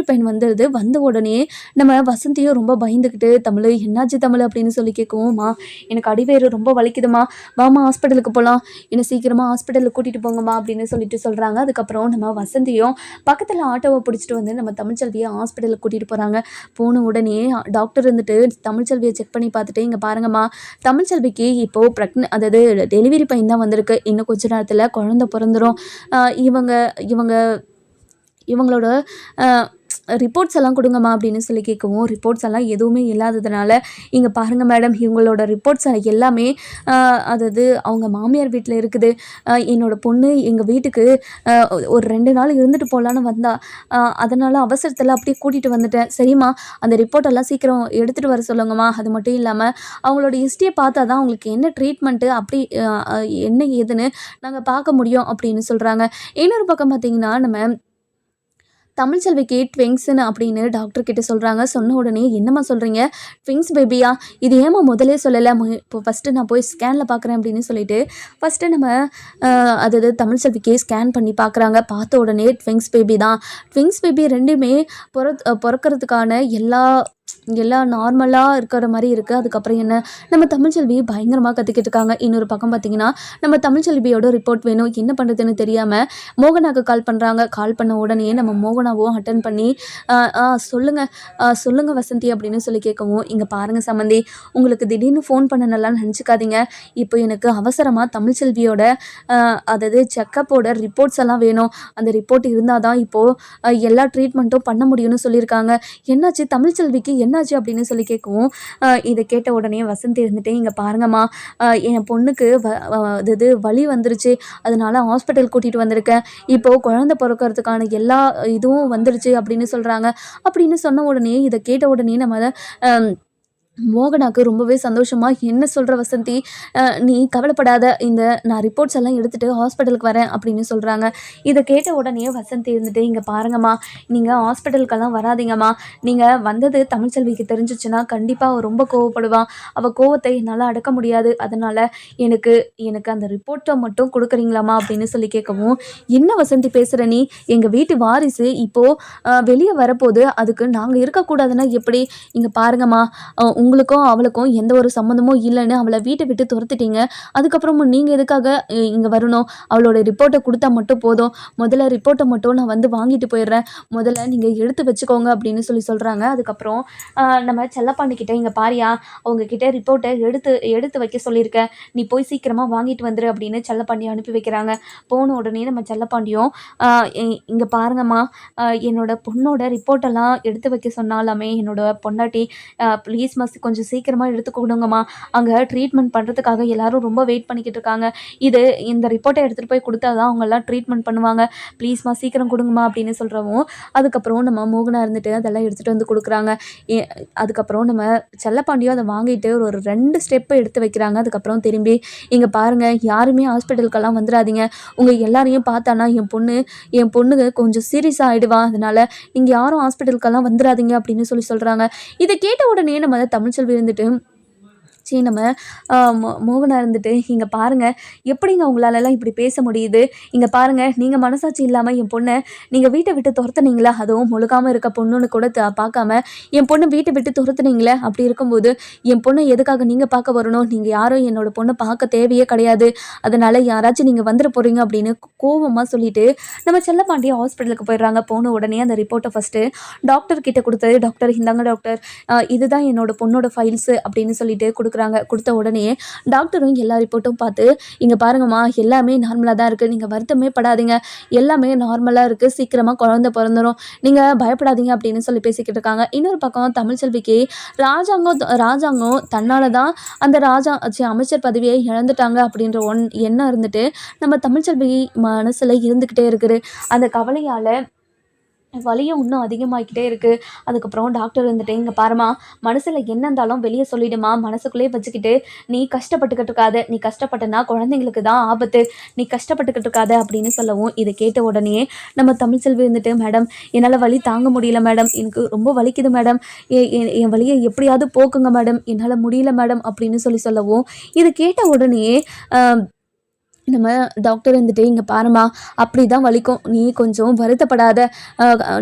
பெயின் வந்துடுது. வந்த உடனே நம்ம வசந்தியும் ரொம்ப பயந்துக்கிட்டு, "தமிழ் என்னாச்சு தமிழ்?" அப்படின்னு சொல்லி கேட்கவும்மா, "எனக்கு அடிவயிறு ரொம்ப வலிக்குதும்மா, வாம்மா ஹாஸ்பிட்டலுக்கு போகலாம், என்னை சீக்கிரமாக ஹாஸ்பிட்டலுக்கு கூட்டிகிட்டு போங்கம்மா" அப்படின்னு சொல்லிட்டு சொல்கிறாங்க. அதுக்கப்புறம் நம்ம வசந்தியும் பக்கத்தில் ஆட்டோவை பிடிச்சிட்டு வந்து நம்ம தமிழ்ச்செல்வியை ஹாஸ்பிட்டலுக்கு கூட்டிகிட்டு போகிறாங்க. போன உடனே டாக்டர் இருந்துட்டு தமிழ்ச்செல்வியை செக் பண்ணி பார்த்துட்டு, "இங்கே பாருங்கம்மா, தமிழ்ச்செல்விக்கு இப்போது அதாவது டெலிவரி பெயின் தான் வந்திருக்கு. இன்னும் கொஞ்ச நேரத்தில் குழந்தை பிறந்துரும். இவங்க இவங்க இவங்களோட ரிப்போர்ட்ஸ் எல்லாம் கொடுங்கம்மா" அப்படின்னு சொல்லி கேட்கவும், ரிப்போர்ட்ஸ் எல்லாம் எதுவுமே இல்லாததுனால, "இங்கே பாருங்கள் மேடம், இவங்களோட ரிப்போர்ட்ஸ் எல்லாமே அதாவது அவங்க மாமியார் வீட்டில் இருக்குது. என்னோடய பொண்ணு எங்கள் வீட்டுக்கு ஒரு 2 நாள் இருந்துட்டு போகலான்னு வந்தா, அதனால் அவசரத்தில் அப்படியே கூட்டிகிட்டு வந்துட்டேன். சரிம்மா, அந்த ரிப்போர்ட்டெல்லாம் சீக்கிரம் எடுத்துகிட்டு வர சொல்லுங்கம்மா. அது மட்டும் இல்லாமல் அவங்களோட ஹிஸ்ட்ரியை பார்த்தா தான் அவங்களுக்கு என்ன ட்ரீட்மெண்ட்டு அப்படி என்ன ஏதுன்னு நாங்கள் பார்க்க முடியும்" அப்படின்னு சொல்கிறாங்க. இன்னொரு பக்கம் பார்த்திங்கன்னா, நம்ம தமிழ்ச்செல்விக்கு ட்விங்ஸ்ன்னு அப்படின்னு டாக்டர் கிட்ட சொல்கிறாங்க. சொன்ன உடனே, "என்னம்மா சொல்கிறீங்க? ட்விங்ஸ் பேபியா? இது ஏம்மா முதலே சொல்லலை? இப்போ ஃபஸ்ட்டு நான் போய் ஸ்கேனில் பார்க்குறேன்" அப்படின்னு சொல்லிட்டு ஃபஸ்ட்டு நம்ம அதாவது தமிழ்ச்செல்விக்கு ஸ்கேன் பண்ணி பார்க்குறாங்க. பார்த்த உடனே ட்விங்ஸ் பேபி தான். ட்விங்ஸ் பேபி 2மே பிறக்கிறதுக்கான எல்லாம் நார்மலாக இருக்கிற மாதிரி இருக்குது. அதுக்கப்புறம் என்ன, நம்ம தமிழ்ச்செல்வி பயங்கரமாக கத்திக்கிட்டு இருக்காங்க. இன்னொரு பக்கம் பார்த்திங்கன்னா, நம்ம தமிழ்ச்செல்வியோட ரிப்போர்ட் வேணும். என்ன பண்ணுறதுன்னு தெரியாமல் மோகனாவுக்கு கால் பண்ணுறாங்க. கால் பண்ண உடனே நம்ம மோகனாவும் அட்டன் பண்ணி, சொல்லுங்கள் வசந்தி" அப்படின்னு சொல்லி கேட்கவும், "இங்கே பாருங்கள் சம்மந்தி, உங்களுக்கு திடீர்னு ஃபோன் பண்ணனெல்லாம் நினச்சிக்காதீங்க. இப்போ எனக்கு அவசரமாக தமிழ்ச்செல்வியோட அதாவது செக்கப்போட ரிப்போர்ட்ஸ் எல்லாம் வேணும். அந்த ரிப்போர்ட் இருந்தால் தான் இப்போது எல்லா ட்ரீட்மெண்ட்டும் பண்ண முடியும்னு சொல்லியிருக்காங்க." "என்னாச்சு தமிழ்ச்செல்விக்கு, என்னாச்சு?" அப்படின்னு சொல்லி கேட்கவும், இதை கேட்ட உடனே வசந்தி இருந்துட்டு, "இங்கே பாருங்கம்மா, என் பொண்ணுக்கு இது வலி வந்துருச்சு, அதனால ஹாஸ்பிட்டல் கூட்டிகிட்டு வந்திருக்கேன். இப்போது குழந்தை பிறக்கிறதுக்கான எல்லா இதுவும் வந்துருச்சு" அப்படின்னு சொல்கிறாங்க. அப்படின்னு சொன்ன உடனே, இதை கேட்ட உடனே நம்ம மோகனாக்கு ரொம்பவே சந்தோஷமா, "என்ன சொல்கிற வசந்தி, நீ கவலைப்படாத, நான் ரிப்போர்ட்ஸ் எல்லாம் எடுத்துகிட்டு ஹாஸ்பிட்டலுக்கு வரேன்" அப்படின்னு சொல்கிறாங்க. இதை கேட்ட உடனே வசந்தி இருந்துட்டு, "இங்கே பாருங்கம்மா, நீங்கள் ஹாஸ்பிட்டலுக்கெல்லாம் வராதீங்கம்மா. நீங்கள் வந்தது தமிழ்ச்செல்விக்கு தெரிஞ்சிச்சுன்னா கண்டிப்பாக அவள் ரொம்ப கோவப்படுவான். அவள் கோவத்தை என்னால் அடக்க முடியாது. அதனால் எனக்கு அந்த ரிப்போர்ட்டை மட்டும் கொடுக்குறீங்களாம்மா" அப்படின்னு சொல்லி கேட்கவும், "என்ன வசந்தி பேசுகிற நீ? எங்கள் வீட்டு வாரிசு இப்போது வெளியே வரப்போகுது, அதுக்கு நாங்கள் இருக்கக்கூடாதுன்னா எப்படி? இங்கே பாருங்கம்மா, உங்களுக்கும் அவளுக்கும் எந்த ஒரு சம்மந்தமும் இல்லைன்னு அவளை வீட்டை விட்டு துரத்திட்டீங்க. அதுக்கப்புறமும் நீங்கள் எதுக்காக இங்கே வரணும்? அவளோட ரிப்போர்ட்டை கொடுத்தா மட்டும் போதும். முதல்ல ரிப்போர்ட்டை மட்டும் நான் வந்து வாங்கிட்டு போயிடுறேன். முதல்ல நீங்கள் எடுத்து வச்சுக்கோங்க" அப்படின்னு சொல்கிறாங்க. அதுக்கப்புறம் நம்ம செல்லப்பாண்டிக்கிட்ட, "இங்கே பாரியா, அவங்கக்கிட்ட ரிப்போர்ட்டை எடுத்து வைக்க சொல்லியிருக்கேன். நீ போய் சீக்கிரமாக வாங்கிட்டு வந்துரு" அப்படின்னு செல்லப்பாண்டியை அனுப்பி வைக்கிறாங்க. போன உடனே நம்ம செல்லப்பாண்டியும், "இங்கே பாருங்கம்மா, என்னோட பொண்ணோட ரிப்போர்ட்டெல்லாம் எடுத்து வைக்க சொன்னாலுமே என்னோட பொண்டாட்டி, ப்ளீஸ் கொஞ்சம் சீக்கிரமாக எடுத்து கொடுங்கம்மா. அங்கே ட்ரீட்மெண்ட் பண்ணுறதுக்காக எல்லாரும் ரொம்ப வெயிட் பண்ணிக்கிட்டு இருக்காங்க. இந்த ரிப்போர்ட்டை எடுத்துகிட்டு போய் கொடுத்தா தான் அவங்கெல்லாம் ட்ரீட்மெண்ட் பண்ணுவாங்க. ப்ளீஸ்மா சீக்கிரம் கொடுங்கம்மா" அப்படின்னு சொல்கிறவும், அதுக்கப்புறம் நம்ம மோகனா இருந்துட்டு அதெல்லாம் எடுத்துகிட்டு வந்து கொடுக்குறாங்க. அதுக்கப்புறம் நம்ம செல்லப்பாண்டியும் அதை வாங்கிட்டு ஒரு 2 ஸ்டெப்பு எடுத்து வைக்கிறாங்க. அதுக்கப்புறம் திரும்பி, "இங்கே பாருங்கள், யாருமே ஹாஸ்பிட்டலுக்கெல்லாம் வந்துடாதீங்க. உங்கள் எல்லாரையும் பார்த்தானா என் பொண்ணுக்கு கொஞ்சம் சீரியஸாக ஆகிடுவா. அதனால் நீங்கள் யாரும் ஹாஸ்பிட்டலுக்கெல்லாம் வந்துடாதீங்க" அப்படின்னு சொல்கிறாங்க. இதை கேட்ட உடனே நம்ம தமிழ்ச்செல்வி இருந்துட்டு, நம்ம மோகனா இருந்துட்டு, "இங்கே பாருங்கள், எப்படிங்க உங்களாலலாம் இப்படி பேச முடியுது? இங்கே பாருங்கள், நீங்கள் மனசாட்சி இல்லாமல் என் பொண்ணை நீங்கள் வீட்டை விட்டு துரத்துனீங்களா? அதுவும் முழுகாமல் இருக்க பொண்ணுன்னு கூட பார்க்காம என் பொண்ணை வீட்டை விட்டு துரத்துனீங்களே. அப்படி இருக்கும்போது என் பொண்ணை எதுக்காக நீங்கள் பார்க்க வரணும்? நீங்கள் யாரும் என்னோட பொண்ணை பார்க்க தேவையே கிடையாது. அதனால் யாராச்சும் நீங்கள் வந்துட போகிறீங்க" அப்படின்னு கோவமாக சொல்லிட்டு நம்ம செல்லப்பாண்டியை ஹாஸ்பிட்டலுக்கு போயிடுறாங்க. போன உடனே அந்த ரிப்போர்ட்டை ஃபஸ்ட்டு டாக்டர் கிட்ட கொடுத்தது. "டாக்டர், இந்தாங்க டாக்டர், இதுதான் என்னோட பொண்ணோட ஃபைல்ஸு" அப்படின்னு சொல்லிட்டு கொடுக்குறாங்க. கொடுத்த உடனே டாக்டரும் எல்லா ரிப்போர்ட்டும் பார்த்து, "இங்கே பாருங்கம்மா, எல்லாமே நார்மலாக தான் இருக்குது. நீங்கள் வருத்தமே படாதீங்க. எல்லாமே நார்மலாக இருக்குது. சீக்கிரமாக குழந்தை பிறந்துடும். நீங்கள் பயப்படாதீங்க" அப்படின்னு சொல்லி பேசிக்கிட்டு இருக்காங்க. இன்னொரு பக்கம் தமிழ்ச்செல்விக்கு ராஜாங்கம் தன்னால தான் அந்த அமைச்சர் பதவியை இழந்துட்டாங்க அப்படின்ற எண்ணம் இருந்துட்டு நம்ம தமிழ்ச்செல்வி மனசில் இருந்துக்கிட்டே இருக்குது. அந்த கவலையால் வலியும் இன்னும் அதிகமாகிக்கிட்டே இருக்குது. அதுக்கப்புறம் டாக்டர் வந்துட்டு, "இங்கே பாருமா, மனசில் என்ன இருந்தாலும் வெளியே சொல்லிவிடுமா. மனசுக்குள்ளேயே வச்சுக்கிட்டு நீ கஷ்டப்பட்டுக்கிட்டு இருக்காத. நீ கஷ்டப்பட்டனா குழந்தைங்களுக்கு தான் ஆபத்து. நீ கஷ்டப்பட்டுக்கிட்டு இருக்காத" அப்படின்னு சொல்லவும், இதை கேட்ட உடனே நம்ம தமிழ்ச்செல்வி இருந்துட்டு, "மேடம், என்னால் வலி தாங்க முடியல மேடம். எனக்கு ரொம்ப வலிக்குது மேடம். என் வலியை எப்படியாவது போக்குங்க மேடம். என்னால் முடியல மேடம்" அப்படின்னு சொல்லவும், இதை கேட்ட உடனே நம்ம டாக்டர் வந்துட்டு இங்கே பாரும்மா அப்படி தான் வலிக்கும், நீ கொஞ்சம் வருத்தப்படாத,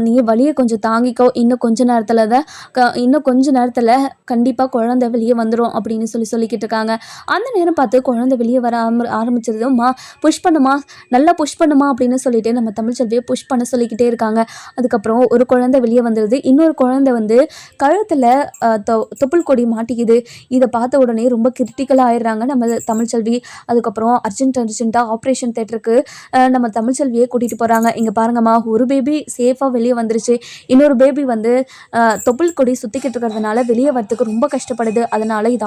நீ வலியை கொஞ்சம் தாங்கிக்கோ, இன்னும் கொஞ்ச நேரத்தில் கண்டிப்பாக குழந்தை வெளியே வந்துடும் அப்படின்னு சொல்லிக்கிட்டு இருக்காங்க. அந்த நேரம் பார்த்து குழந்தை வெளியே வர ஆரம்பிச்சிருதும்மா, புஷ் பண்ணுமா, நல்லா புஷ் பண்ணுமா அப்படின்னு சொல்லிட்டு நம்ம தமிழ்ச்செல்வியை புஷ் பண்ண சொல்லிக்கிட்டே இருக்காங்க. அதுக்கப்புறம் ஒரு குழந்தை வெளியே வந்துடுது, இன்னொரு குழந்தை வந்து கழுத்தில் தொப்புள் கொடி மாட்டிக்குது. இதை பார்த்த உடனே ரொம்ப கிரிட்டிக்கலாக ஆயிடுறாங்க நம்ம தமிழ்ச்செல்வி. அதுக்கப்புறம் அர்ஜென்ட்டாக ஆப்ரேஷன் தேட்டருக்கு நம்ம தமிழ்ச்செல்வியை கூட்டிகிட்டு போகிறாங்க. இங்கே பாருங்கம்மா, ஒரு பேபி சேஃபாக வெளியே வந்துருச்சு, இன்னொரு பேபி வந்து தொப்புள் கொடி சுற்றிக்கிட்டு இருக்கிறதுனால வெளியே வரத்துக்கு ரொம்ப கஷ்டப்படுது. அதனால் இது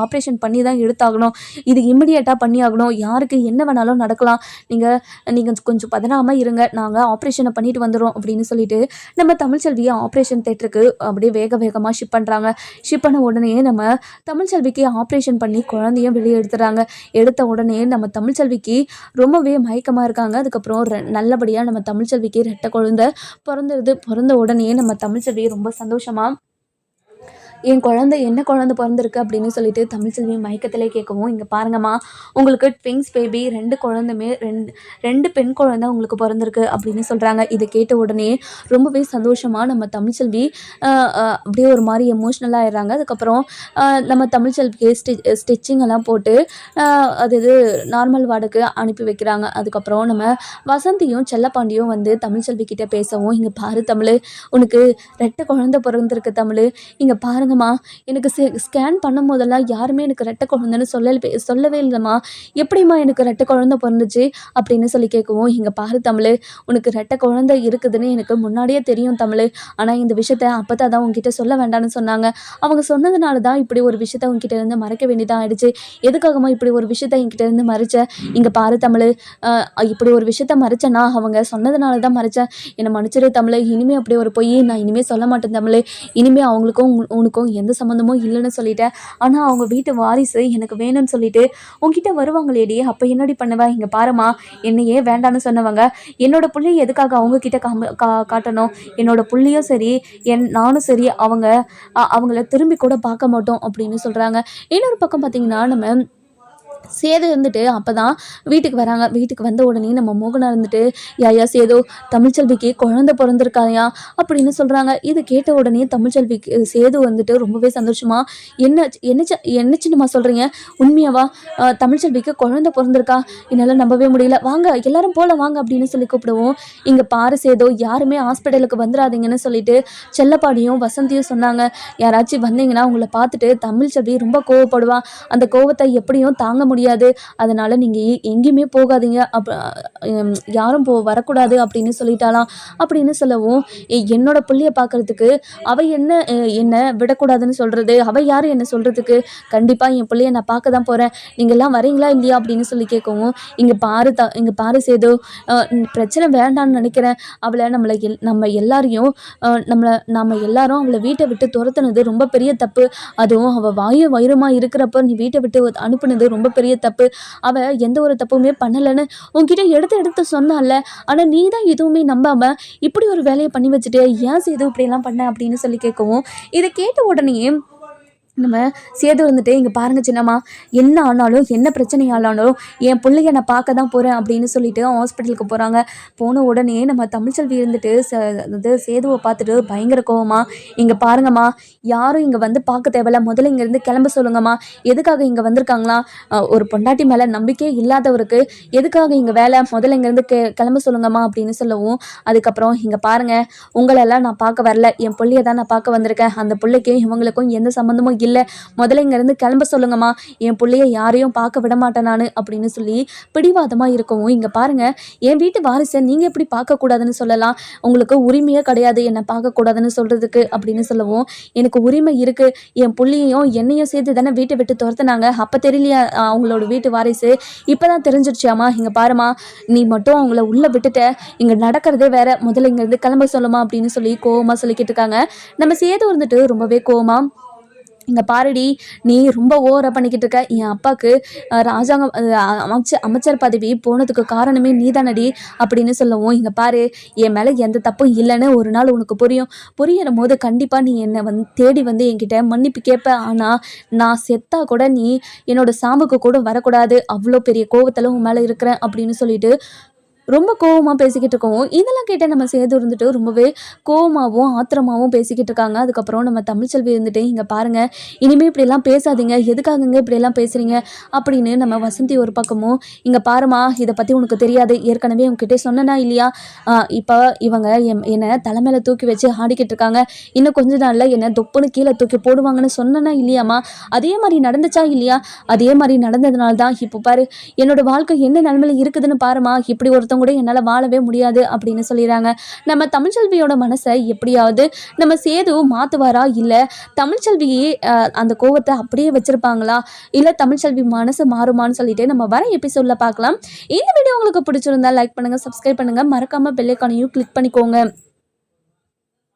ஆப்ரேஷன் பண்ணி தான் எடுத்தாகணும், இது இமிடியேட்டாக பண்ணி ஆகணும், யாருக்கு என்ன வேணாலும் நடக்கலாம், நீங்கள் கொஞ்சம் பதறாமல் இருங்க, நாங்கள் ஆப்ரேஷனை பண்ணிட்டு வந்துடுறோம் அப்படின்னு சொல்லிட்டு நம்ம தமிழ்ச்செல்வியை ஆப்ரேஷன் தேட்டருக்கு அப்படியே வேகமாக ஷிப் பண்ணுறாங்க. ஷிப் பண்ண உடனே நம்ம தமிழ்ச்செல்விக்கு ஆப்ரேஷன் பண்ணி குழந்தையும் வெளியே எடுத்துறாங்க. எடுத்த உடனே நம்ம தமிழ்ச்செல்விக்கு ரொம்பவே மயக்கமாக இருக்காங்க. அதுக்கப்புறம் நல்லபடியாக நம்ம தமிழ்ச்செல்விக்கு ரெட்டை குழந்தை பிறந்துடுது. பிறந்த உடனே நம்ம தமிழ்ச்செல்வி ரொம்ப சந்தோஷமாக என் குழந்தை என்ன குழந்தை பிறந்திருக்கு அப்படின்னு சொல்லிட்டு தமிழ்ச்செல்வி மயக்கத்திலே கேட்கவும், இங்கே பாருங்கம்மா, உங்களுக்கு ட்விங்ஸ் பேபி, 2 குழந்தைமே 2 பெண் குழந்தை உங்களுக்கு பிறந்திருக்கு அப்படின்னு சொல்கிறாங்க. இதை கேட்ட உடனே ரொம்பவே சந்தோஷமாக நம்ம தமிழ்ச்செல்வி அப்படியே ஒரு மாதிரி எமோஷ்னலாக ஆயிடுறாங்க. அதுக்கப்புறம் நம்ம தமிழ்ச்செல்விக்கு ஸ்டிச்சிங் எல்லாம் போட்டு அது நார்மல் வார்டுக்கு அனுப்பி வைக்கிறாங்க. அதுக்கப்புறம் நம்ம வசந்தியும் செல்லப்பாண்டியும் வந்து தமிழ்ச்செல்வி கிட்டே பேசவும், இங்கே பாரு தமிழ், உனக்கு ரெட்டை குழந்தை பிறந்திருக்கு தமிழ், இங்கே பாருங்கம்மா, எனக்கு ஸ்கேன் பண்ணும் போதெல்லாம் யாருமே எனக்கு ரெட்டை குழந்தைன்னு சொல்லவே இல்லைம்மா, எப்படிம்மா எனக்கு ரெட்டை குழந்தை பிறந்துச்சு அப்படின்னு சொல்லி கேட்கவும், இங்கே பாரு தமிழ், உனக்கு ரெட்டை குழந்தை இருக்குதுன்னு எனக்கு முன்னாடியே தெரியும் தமிழ், ஆனால் இந்த விஷயத்த அப்போ தான் உங்ககிட்ட சொல்ல வேண்டாம்னு சொன்னாங்க, அவங்க சொன்னதுனால தான் இப்படி ஒரு விஷயத்த உங்ககிட்ட இருந்து மறைக்க வேண்டியதாக ஆயிடுச்சு, எதுக்காகமா இப்படி ஒரு விஷயத்த என்கிட்ட இருந்து மறைச்சேன், இங்கே பாரு தமிழ், இப்படி ஒரு விஷயத்த மறைச்சேன்னா அவங்க சொன்னதுனால தான் மறைச்சேன், என்னை மன்னிச்சிரு தமிழ், இனிமேல் அப்படி ஒரு பொய் நான் இனிமேல் சொல்ல மாட்டேன் தமிழ், இனிமேல் அவங்களுக்கும் உனக்கும் எந்த சம்மந்தமும் இல்லைன்னு சொல்லிட்டேன், ஆனால் அவங்க வீட்டு வாரிசு எனக்கு வேணும்னு சொல்லிட்டு உங்ககிட்ட வருவாங்களேடி, அப்போ என்னடி பண்ணுவேன், இங்கே பாருமா, என்னையே வேண்டான்னு சொன்னவங்க என்னோட புள்ளையை எதுக்காக அவங்க கிட்ட காட்டணும், என்னோட புள்ளையும் சரி நானும் சரி அவங்கள திரும்பி கூட பார்க்க மாட்டோம் அப்படின்னு சொல்கிறாங்க. இன்னொரு பக்கம் பார்த்திங்கன்னா நம்ம சேது இருந்துட்டு அப்போ தான் வீட்டுக்கு வராங்க. வீட்டுக்கு வந்த உடனே நம்ம மோகனா இருந்துட்டு, யாயா சேது, தமிழ்ச்செல்விக்கு குழந்தை பிறந்திருக்காயா அப்படின்னு சொல்கிறாங்க. இது கேட்ட உடனே தமிழ்ச்செல்விக்கு சேது வந்துட்டு ரொம்பவே சந்தோஷமாக, என்ன சின்னம்மா சொல்கிறீங்க, உண்மையாவா, தமிழ்ச்செல்விக்கு குழந்தை பிறந்திருக்கா, என்னால் நம்பவே முடியல, வாங்க எல்லாரும் போல வாங்க அப்படின்னு சொல்லி கூப்பிடுவோம். இங்கே பாரு சேது, யாருமே ஹாஸ்பிட்டலுக்கு வந்துடாதீங்கன்னு சொல்லிட்டு செல்லப்பாடியும் வசந்தியும் சொன்னாங்க, யாராச்சும் வந்தீங்கன்னா உங்களை பார்த்துட்டு தமிழ்ச்செல்வி ரொம்ப கோவப்படுவான், அந்த கோவத்தை எப்படியும் தாங்க முடியாது, அதனால் நீங்கள் எங்கேயுமே போகாதீங்க, யாரும் வரக்கூடாது அப்படின்னு சொல்லிட்டாலாம். அப்படின்னு சொல்லவும், என்னோட புள்ளையை பார்க்குறதுக்கு அவள் என்ன விடக்கூடாதுன்னு சொல்கிறது, அவள் யார் என்ன சொல்கிறதுக்கு, கண்டிப்பாக என் பிள்ளையை நான் பார்க்க தான் போகிறேன், நீங்கள்லாம் வரீங்களா இல்லையா அப்படின்னு சொல்லி கேட்கவும், இங்கே பாரு சேது, பிரச்சனை வேண்டான்னு நினைக்கிறேன், அவளை நம்ம எல்லாரையும் நம்ம எல்லாரும் அவளை வீட்டை விட்டு துரத்துனது ரொம்ப பெரிய தப்பு, அதுவும் அவள் வயிறுமா இருக்கிறப்ப நீ வீட்டை விட்டு அனுப்புனது ரொம்ப பெரிய தப்பு, அவள் எந்த ஒரு தப்புமே பண்ணலைன்னு உன்கிட்ட எடுத்து சொன்னால, ஆனால் நீ தான் எதுவுமே நம்பாமல் இப்படி ஒரு வேலையை பண்ணி வச்சுட்டு ஏன் சேது இப்படியெல்லாம் பண்ண அப்படின்னு சொல்லி கேட்கவும், இதை கேட்ட உடனே நம்ம சேது வந்துட்டு, இங்கே பாருங்கள் சின்னம்மா, என்ன ஆனாலும் என்ன பிரச்சனை ஆனாலும் என் பிள்ளைய நான் பார்க்க தான் போகிறேன் அப்படின்னு சொல்லிட்டு ஹாஸ்பிட்டலுக்கு போகிறாங்க. போன உடனே நம்ம தமிழ்ச்செல்வி இருந்துட்டு சேதுவை பார்த்துட்டு பயங்கர கோவமா, இங்கே பாருங்கம்மா, யாரும் இங்கே வந்து பார்க்க தேவையில்ல, முதல்ல இங்கேருந்து கிளம்ப சொல்லுங்கம்மா, எதுக்காக இங்கே வந்திருக்காங்களா, ஒரு பொண்டாட்டி மேலே நம்பிக்கையே இல்லாதவருக்கு எதுக்காக இங்கே வேலை, முதல்ல இங்கேருந்து கிளம்ப சொல்லுங்கம்மா அப்படின்னு சொல்லவும், அதுக்கப்புறம் இங்கே பாருங்கள், உங்களெல்லாம் நான் பார்க்க வரல, என் பிள்ளைய தான் நான் பார்க்க வந்திருக்கேன், அந்த பிள்ளைக்கும் இவங்களுக்கும் எந்த சம்மந்தமும் இல்லை, முதல்ல இங்கேருந்து கிளம்ப சொல்லுங்கம்மா, என் பிள்ளைய யாரையும் பார்க்க விட மாட்டேன் நான் அப்படின்னு சொல்லி பிடிவாதமாக இருக்கவும், இங்கே பாருங்கள், என் வீட்டு வாரிசை நீங்கள் எப்படி பார்க்கக்கூடாதுன்னு சொல்லலாம், உங்களுக்கு உரிமையே கிடையாது என்னை பார்க்கக்கூடாதுன்னு சொல்கிறதுக்கு அப்படின்னு சொல்லவும், எனக்கு உரிமை இருக்குது, என் பிள்ளையையும் என்னையும் சேர்த்து தானே வீட்டை விட்டு துரத்துனாங்க, அப்போ தெரியலையா அவங்களோட வீட்டு வாரிசு, இப்போ தான் தெரிஞ்சிருச்சியாம்மா, இங்கே பாருமா, நீ மட்டும் அவங்கள உள்ளே விட்டுட்ட, இங்கே நடக்கிறதே வேற, முதல்ல இங்கேருந்து கிளம்ப சொல்லுமா அப்படின்னு சொல்லி கோவமாக சொல்லிக்கிட்டு இருக்காங்க. நம்ம சேது வந்துட்டு ரொம்பவே கோவமாக, இங்கே பாருடி, நீ ரொம்ப ஓவராக பண்ணிக்கிட்டு இருக்க. என் அப்பாவுக்கு ராஜாங்கம் அமைச்சர் பதவி போனதுக்கு காரணமே நீதானடி அப்படின்னு சொல்லவும், இங்கே பாரு, என் மேலே எந்த தப்பும் இல்லைன்னு ஒரு நாள் உனக்கு புரியிற போது கண்டிப்பாக நீ என்னை தேடி வந்து என்கிட்ட மன்னிப்பு கேட்ப. ஆனால் நான் செத்தா கூட நீ என்னோட சாம்புக்கு கூட வரக்கூடாது, அவ்வளோ பெரிய கோவத்தில் உன் மேலே இருக்கிறேன் அப்படின்னு சொல்லிட்டு ரொம்ப கோவமாக பேசிக்கிட்டு இருக்கவும், இதெல்லாம் கேட்ட நம்ம சேது இருந்துட்டு ரொம்பவே கோவமாகவும் ஆத்திரமாகவும் பேசிக்கிட்டு இருக்காங்க. அதுக்கப்புறம் நம்ம தமிழ்ச்செல்வி இருந்துட்டு, இங்கே பாருங்கள், இனிமேல் இப்படியெல்லாம் பேசாதீங்க, எதுக்காகங்க இப்படியெல்லாம் பேசுகிறீங்க அப்படின்னு நம்ம வசந்தி ஒரு பக்கமும், இங்கே பாருமா, இதை பற்றி உனக்கு தெரியாது, ஏற்கனவே உங்ககிட்ட சொன்னனா இல்லையா, இப்போ இவங்க என்னை தலைமையில் தூக்கி வச்சு ஆடிக்கிட்டு இருக்காங்க, இன்னும் கொஞ்ச நாளில் என்னை தொப்புன்னு கீழே தூக்கி போடுவாங்கன்னு சொன்னனா இல்லையாம்மா, அதே மாதிரி நடந்துச்சா இல்லையா, அதே மாதிரி நடந்ததுனால தான் இப்போ பாரு என்னோட வாழ்க்கை என்ன நிலைமையில் இருக்குதுன்னு பாருமா, இப்படி ஒருத்தவங்க கூட என்னால் வாழவே முடியாது அப்படின்னு சொல்லிடுறாங்க. நம்ம தமிழ்ச்செல்வியோட மனசை எப்படியாவது நம்ம சேது மாற்றுவாரா, இல்லை தமிழ்ச்செல்வியே அந்த கோவத்தை அப்படியே வச்சிருப்பாங்களா, இல்லை தமிழ்ச்செல்வி மனசு மாறுமான்னு சொல்லிட்டு நம்ம வர எபிசோட்ல பார்க்கலாம். இந்த வீடியோ உங்களுக்கு பிடிச்சிருந்தா லைக் பண்ணுங்க, சப்ஸ்கிரைப் பண்ணுங்க, மறக்காம பெல் ஐகானையும் கிளிக் பண்ணிக்கோங்க.